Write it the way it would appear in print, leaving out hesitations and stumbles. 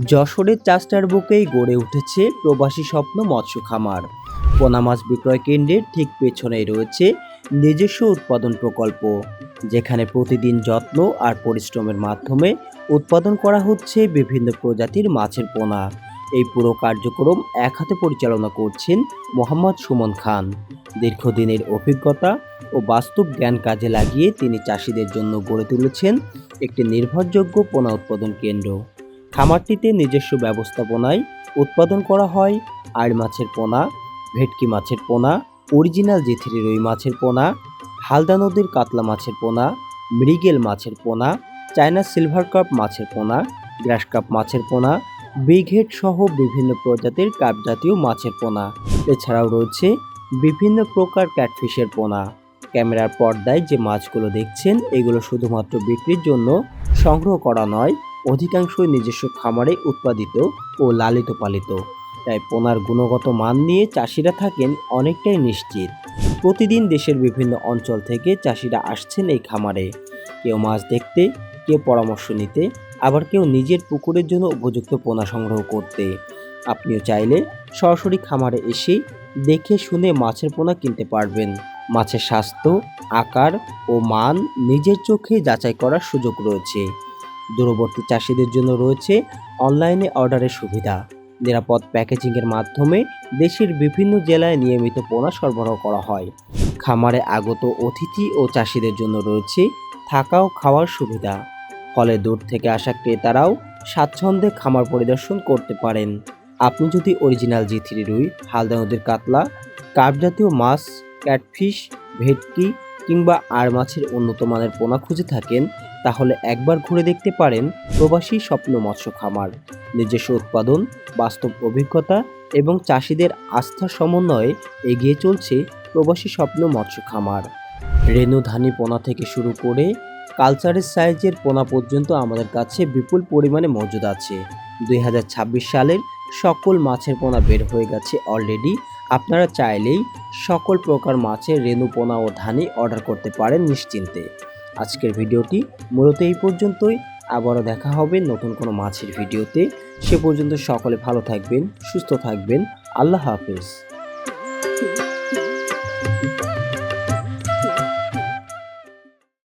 যশোরের চাষটার বুকেই গড়ে উঠেছে প্রবাসী স্বপ্ন মৎস্য খামার। পোনা মাছ বিক্রয় কেন্দ্রের ঠিক পেছনেই রয়েছে নিজস্ব উৎপাদন প্রকল্প, যেখানে প্রতিদিন যত্ন আর পরিশ্রমের মাধ্যমে উৎপাদন করা হচ্ছে বিভিন্ন প্রজাতির মাছের পোনা। এই পুরো কার্যক্রম এক হাতে পরিচালনা করছেন মোহাম্মদ সুমন খান। দীর্ঘদিনের অভিজ্ঞতা ও বাস্তব জ্ঞান কাজে লাগিয়ে তিনি চাষিদের জন্য গড়ে তুলেছেন একটি নির্ভরযোগ্য পোনা উৎপাদন কেন্দ্র। খামারটিতে নিজস্ব ব্যবস্থাপনায় উৎপাদন করা হয় আড় মাছের পোনা, ভেটকি মাছের পোনা, অরিজিনাল জিথিরি রুই মাছের পোনা, হালদা নদীর কাতলা মাছের পোনা, মৃগেল মাছের পোনা, চায়না সিলভার কাপ মাছের পোনা, গ্রাস কাপ মাছের পোনা, ব্রিগহেড সহ বিভিন্ন প্রজাতির কাপ জাতীয় মাছের পোনা। এছাড়াও রয়েছে বিভিন্ন প্রকার ক্যাটফিশের পোনা। ক্যামেরার পর্দায় যে মাছগুলো দেখছেন এগুলো শুধুমাত্র বিক্রির জন্য সংগ্রহ করা নয়, অধিকাংশই নিজস্ব খামারে উৎপাদিত ও লালিত পালিত। তাই পোনার গুণগত মান নিয়ে চাষিরা থাকেন অনেকটাই নিশ্চিত। প্রতিদিন দেশের বিভিন্ন অঞ্চল থেকে চাষিরা আসছেন এই খামারে, কেউ মাছ দেখতে, কেউ পরামর্শ নিতে, আবার কেউ নিজের পুকুরের জন্য উপযুক্ত পোনা সংগ্রহ করতে। আপনিও চাইলে সরাসরি খামারে এসে দেখে শুনে মাছের পোনা কিনতে পারবেন। মাছের স্বাস্থ্য, আকার ও মান নিজের চোখে যাচাই করার সুযোগ রয়েছে। দূরবর্তী চাষিদের জন্য রয়েছে অনলাইনে অর্ডারের সুবিধা। নিরাপদ প্যাকেজিংয়ের মাধ্যমে দেশের বিভিন্ন জেলায় নিয়মিত পোনা সরবরাহ করা হয়। খামারে আগত অতিথি ও চাষিদের জন্য রয়েছে থাকা ও খাওয়ার সুবিধা। ফলে দূর থেকে আসা ক্রেতারাও স্বাচ্ছন্দ্যে খামার পরিদর্শন করতে পারেন। আপনি যদি অরিজিনাল জিথিরি রুই, হালদা নদীর কাতলা, কার্প জাতীয় মাছ, ক্যাটফিশ, ভেটকি কিংবা আর মাছের উন্নত মানের পোনা খুঁজে থাকেন, তাহলে একবার ঘুরে দেখতে পারেন প্রবাসী স্বপ্ন মৎস্য খামার। নিজস্ব উৎপাদন, বাস্তব অভিজ্ঞতা এবং চাষিদের আস্থার সমন্বয়ে এগিয়ে চলছে প্রবাসী স্বপ্ন মৎস্য খামার। রেণুধানী পোনা থেকে শুরু করে কালচারের সাইজের পোনা পর্যন্ত আমাদের কাছে বিপুল পরিমাণে মজুদ আছে। 2026 সালের সকল মাছের পোনা বের হয়ে গেছে অলরেডি। আপনারা চাইলেই সকল প্রকার মাছের রেণু পোনা ও ধানি অর্ডার করতে পারেন নিশ্চিন্তে। আজকের ভিডিওটি মূলত এই পর্যন্তই। আবারও দেখা হবে নতুন কোনো মাছের ভিডিওতে। সে পর্যন্ত সকলে ভালো থাকবেন, সুস্থ থাকবেন। আল্লাহ হাফেজ।